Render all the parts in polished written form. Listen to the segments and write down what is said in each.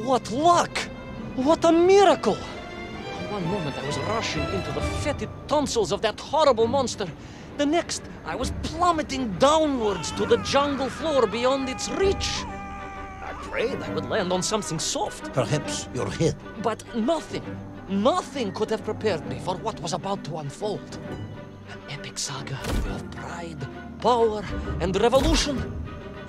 What luck! What a miracle! One moment I was rushing into the fetid tonsils of that horrible monster. The next, I was plummeting downwards to the jungle floor beyond its reach. I prayed I would land on something soft. Perhaps your head. But nothing could have prepared me for what was about to unfold. An epic saga of pride, power, and revolution.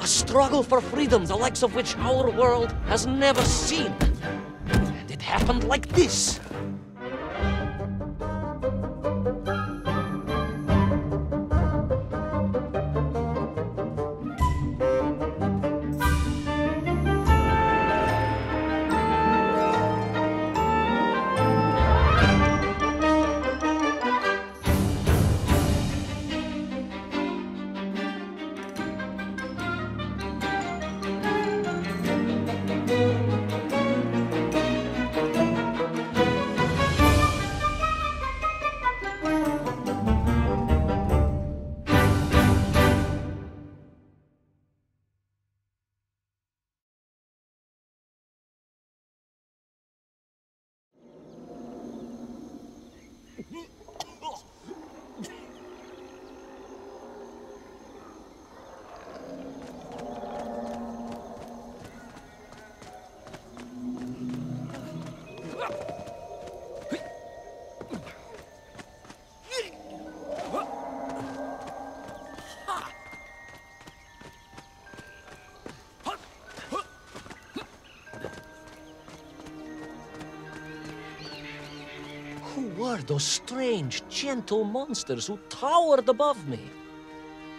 A struggle for freedom the likes of which our world has never seen. And it happened like this. Who were those strange, gentle monsters who towered above me?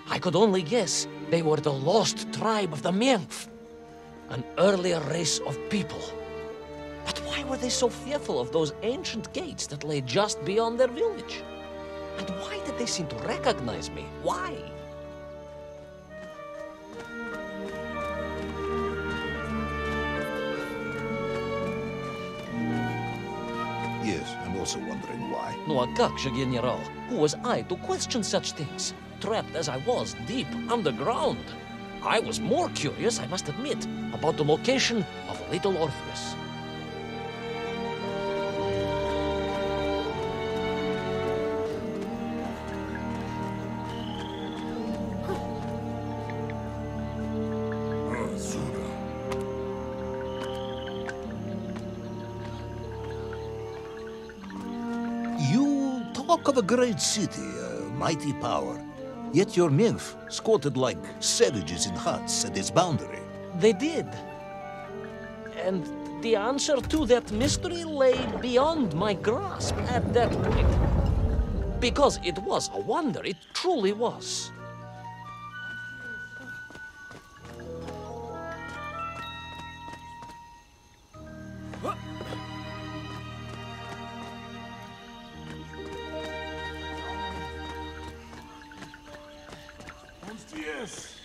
I could only guess they were the lost tribe of the Menk, an earlier race of people. But why were they so fearful of those ancient gates that lay just beyond their village? And why did they seem to recognize me? Why? Yes, I'm also wondering why. No, a как же, General? Who was I to question such things? Trapped as I was deep underground. I was more curious, I must admit, about the location of little Orpheus. You talk of a great city, a mighty power. Yet your nymph squatted like savages in huts at its boundary. They did. And the answer to that mystery lay beyond my grasp at that point. Because it was a wonder, it truly was. Yes.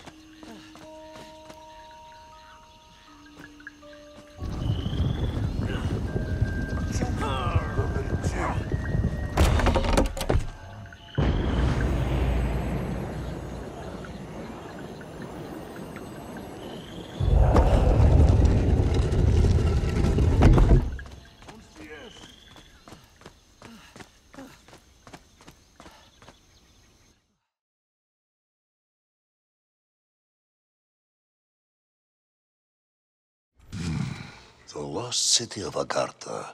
The lost city of Agartha.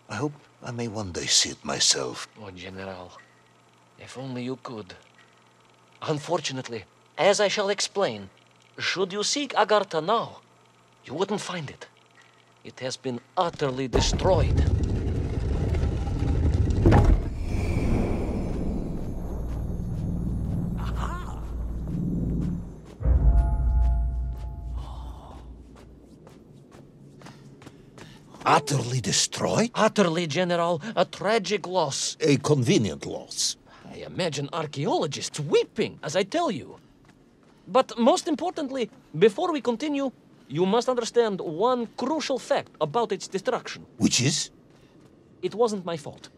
I hope I may one day see it myself. Oh, General, if only you could. Unfortunately, as I shall explain, should you seek Agartha now, you wouldn't find it. It has been utterly destroyed. Utterly destroyed? Utterly, General, a tragic loss. A convenient loss. I imagine archaeologists weeping as I tell you. But most importantly, before we continue, you must understand one crucial fact about its destruction. Which is? It wasn't my fault.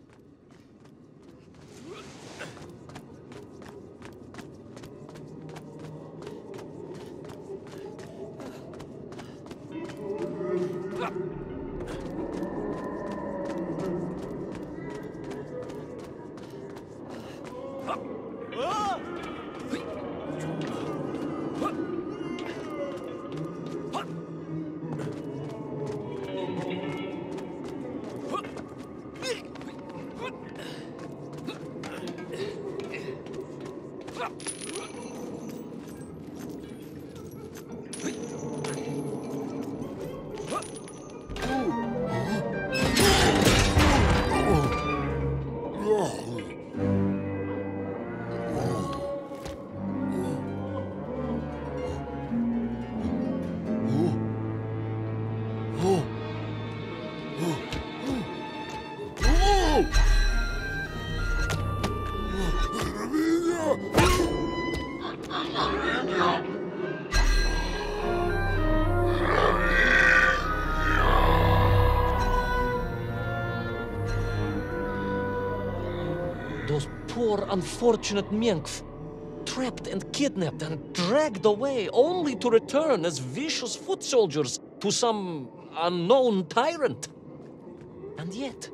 Those poor, unfortunate Menk, trapped and kidnapped and dragged away, only to return as vicious foot soldiers to some unknown tyrant. And yet,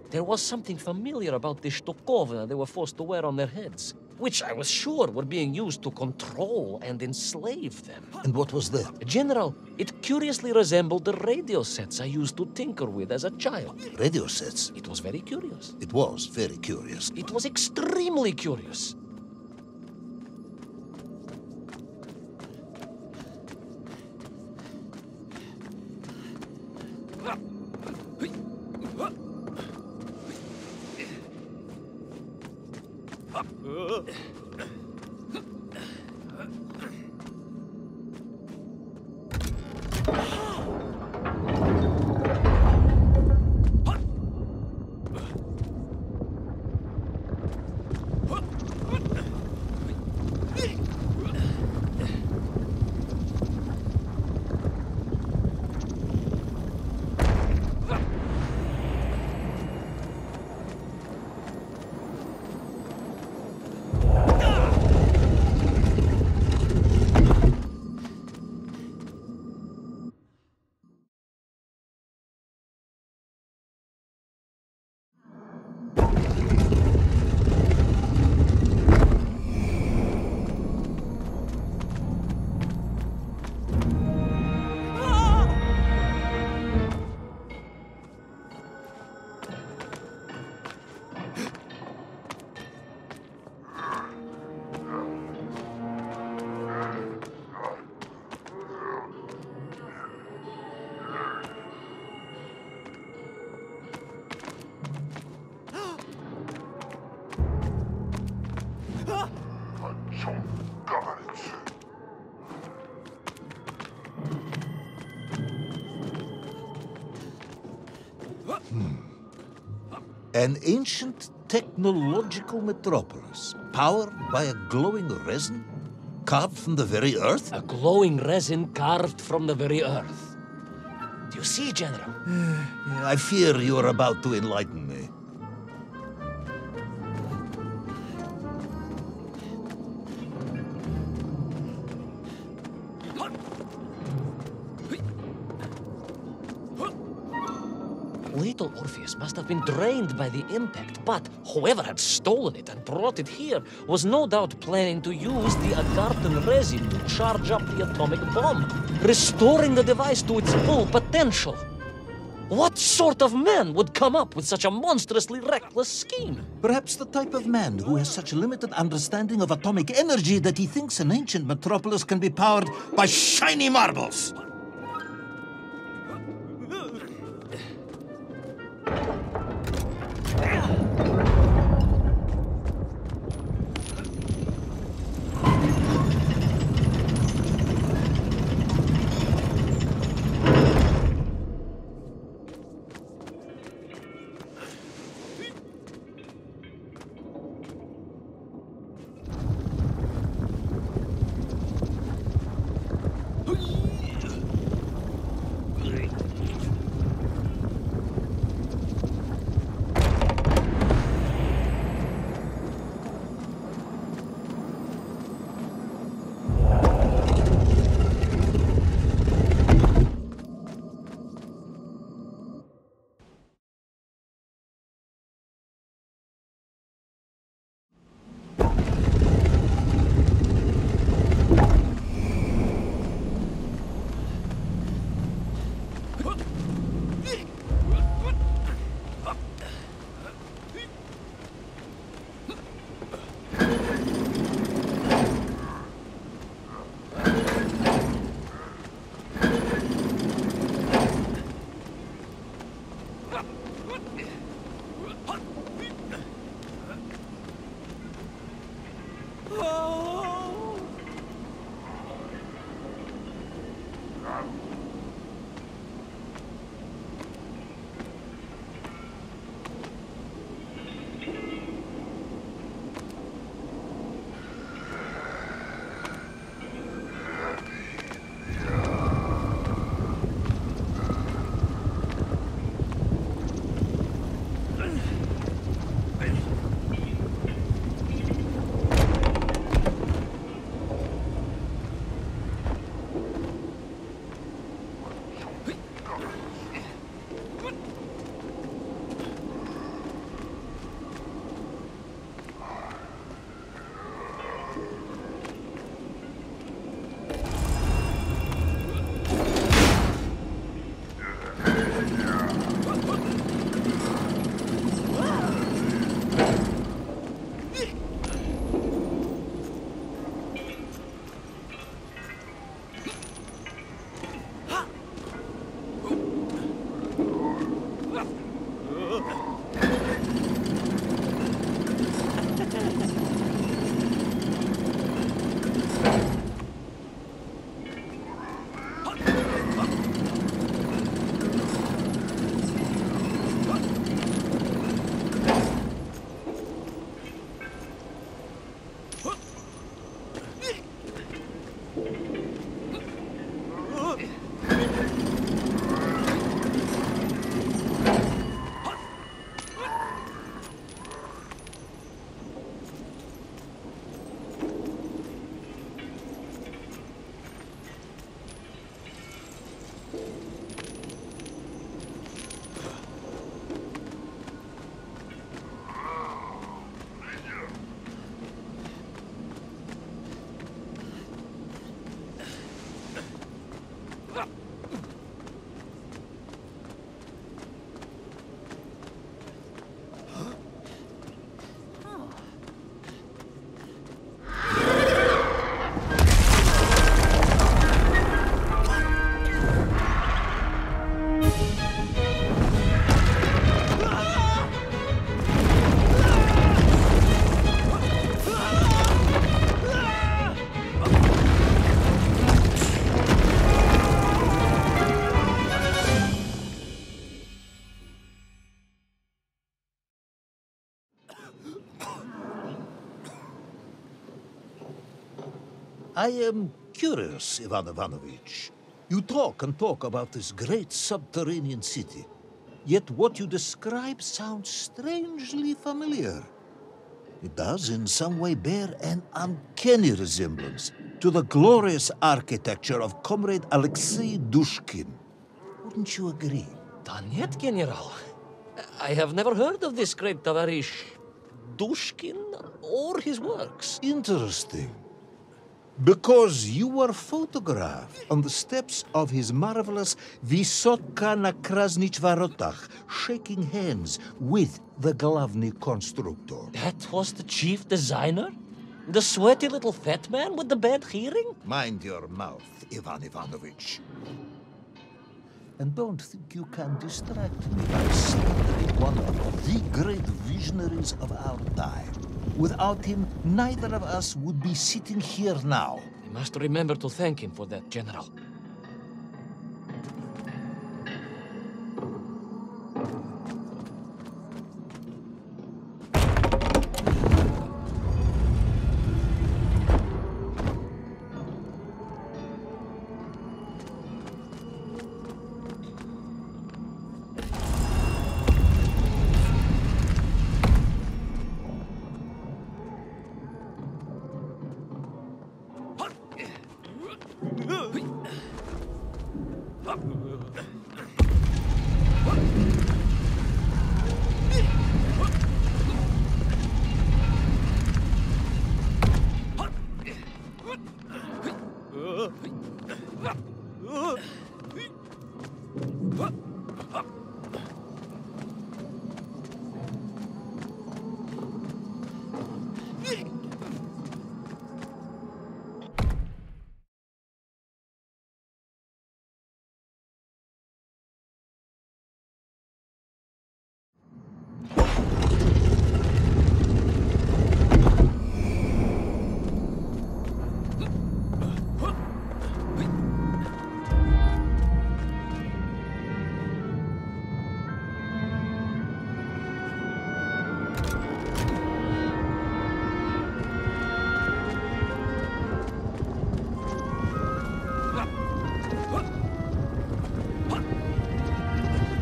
there was something familiar about the shtukovina they were forced to wear on their heads, which I was sure were being used to control and enslave them. And what was that? General, it curiously resembled the radio sets I used to tinker with as a child. Radio sets? It was very curious. It was very curious. It was extremely curious. An ancient technological metropolis, powered by a glowing resin, carved from the very earth? A glowing resin carved from the very earth. Do you see, General? I fear you are about to enlighten me. Little Orpheus must have been drained by the impact, but whoever had stolen it and brought it here was no doubt planning to use the Agarthan resin to charge up the atomic bomb, restoring the device to its full potential. What sort of man would come up with such a monstrously reckless scheme? Perhaps the type of man who has such a limited understanding of atomic energy that he thinks an ancient metropolis can be powered by shiny marbles. I am curious, Ivan Ivanovich. You talk and talk about this great subterranean city, yet what you describe sounds strangely familiar. It does in some way bear an uncanny resemblance to the glorious architecture of Comrade Alexei Dushkin. Wouldn't you agree? Danyet, General. I have never heard of this great Tavarish Dushkin or his works. Interesting. Because you were photographed on the steps of his marvelous Vysotka na Krasnich Varotach, shaking hands with the Glavny constructor. That was the chief designer? The sweaty little fat man with the bad hearing? Mind your mouth, Ivan Ivanovich. And don't think you can distract me by slandering one of the great visionaries of our time. Without him, neither of us would be sitting here now. You must remember to thank him for that, General.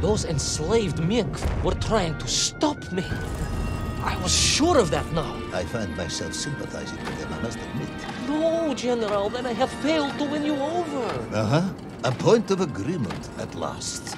Those enslaved Menk were trying to stop me. I was sure of that now. I find myself sympathizing with them, I must admit. No, General, then I have failed to win you over. Uh-huh. A point of agreement at last.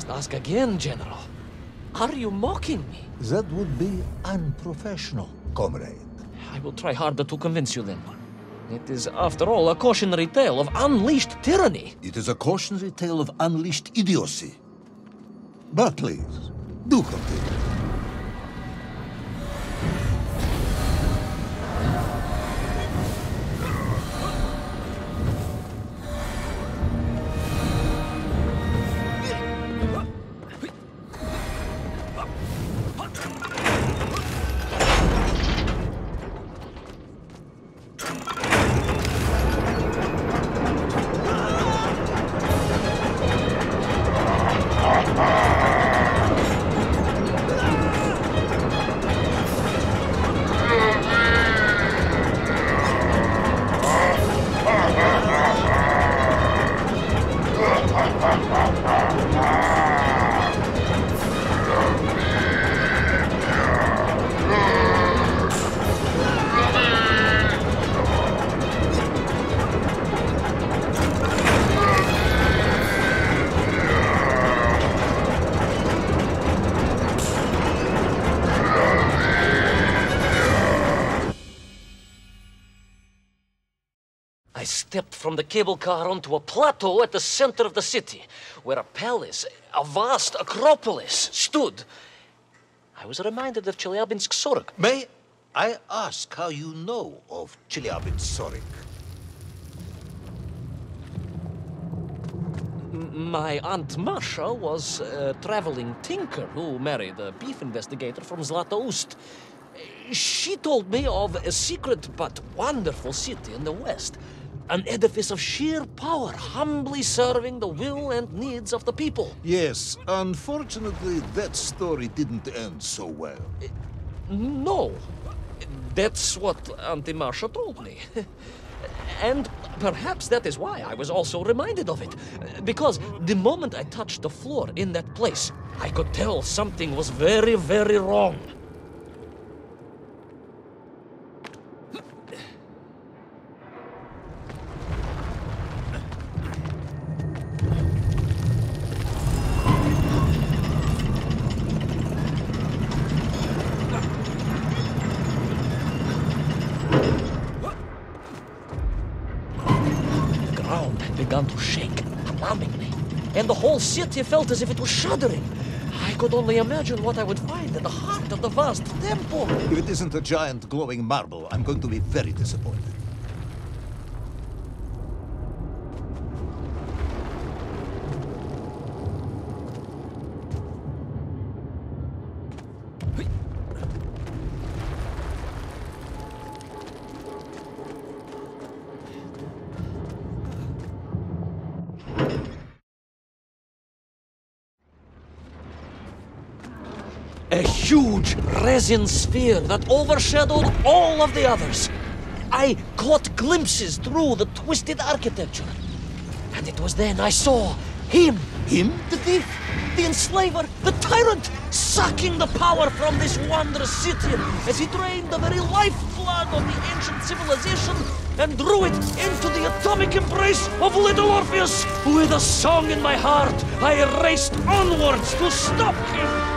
Ask again, General. Are you mocking me? That would be unprofessional, comrade. I will try harder to convince you then. It is, after all, a cautionary tale of unleashed tyranny. It is a cautionary tale of unleashed idiocy. But please, do continue. I stepped from the cable car onto a plateau at the center of the city, where a palace, a vast acropolis, stood. I was reminded of Chelyabinsk-Sorok. May I ask how you know of Chelyabinsk-Sorok? My Aunt Masha was a traveling tinker who married a beef investigator from Zlatoust. She told me of a secret but wonderful city in the west. An edifice of sheer power, humbly serving the will and needs of the people. Yes, unfortunately, that story didn't end so well. No. That's what Auntie Marcia told me. And perhaps that is why I was also reminded of it. Because the moment I touched the floor in that place, I could tell something was very, very wrong. Began to shake, alarmingly, and the whole city felt as if it was shuddering. I could only imagine what I would find at the heart of the vast temple. If it isn't a giant glowing marble, I'm going to be very disappointed. A huge resin sphere that overshadowed all of the others. I caught glimpses through the twisted architecture. And it was then I saw him. Him, the thief? The enslaver, the tyrant, sucking the power from this wondrous city as he drained the very lifeblood of the ancient civilization and drew it into the atomic embrace of little Orpheus. With a song in my heart, I raced onwards to stop him.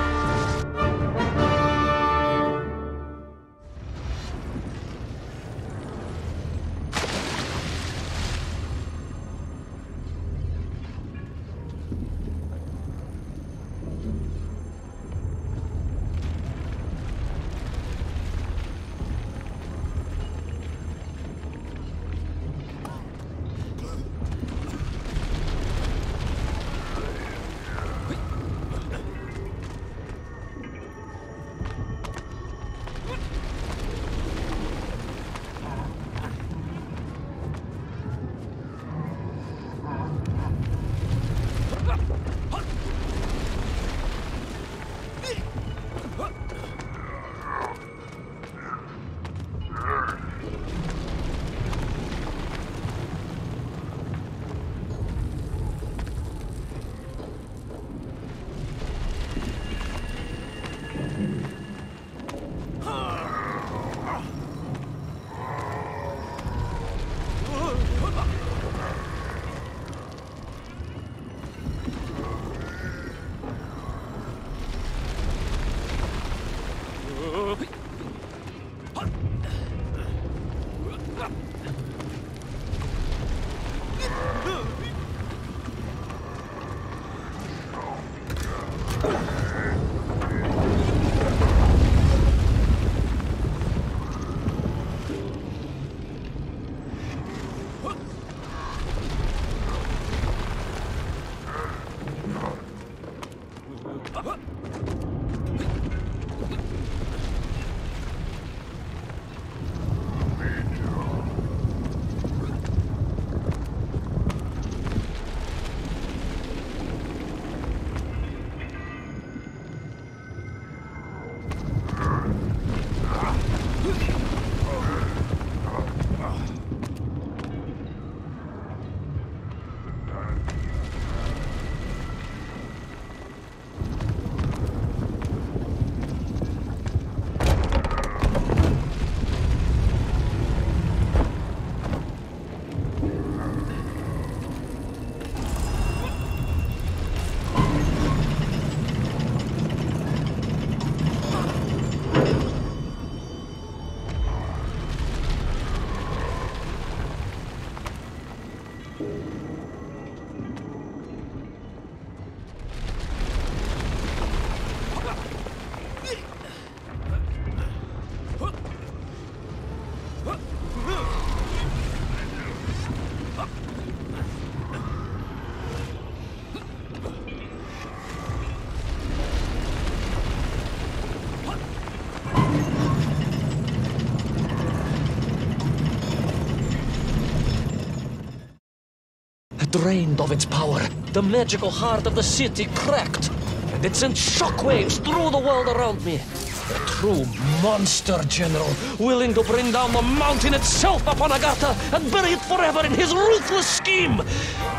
Drained of its power, the magical heart of the city cracked, and it sent shockwaves through the world around me. A true monster general, willing to bring down the mountain itself upon Agatha and bury it forever in his ruthless scheme.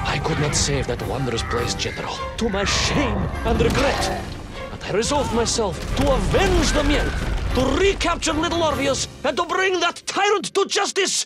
I could not save that wondrous place, General, to my shame and regret. But I resolved myself to avenge the Menk, to recapture little Orpheus, and to bring that tyrant to justice.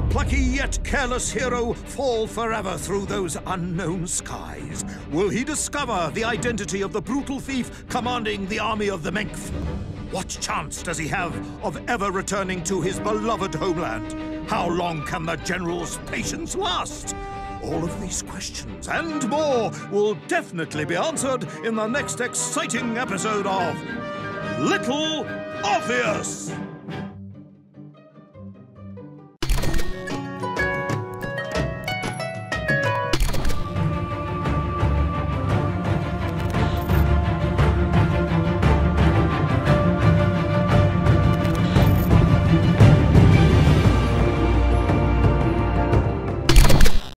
plucky yet careless hero fall forever through those unknown skies? Will he discover the identity of the brutal thief commanding the army of the Menk? What chance does he have of ever returning to his beloved homeland? How long can the general's patience last? All of these questions and more will definitely be answered in the next exciting episode of Little Orpheus!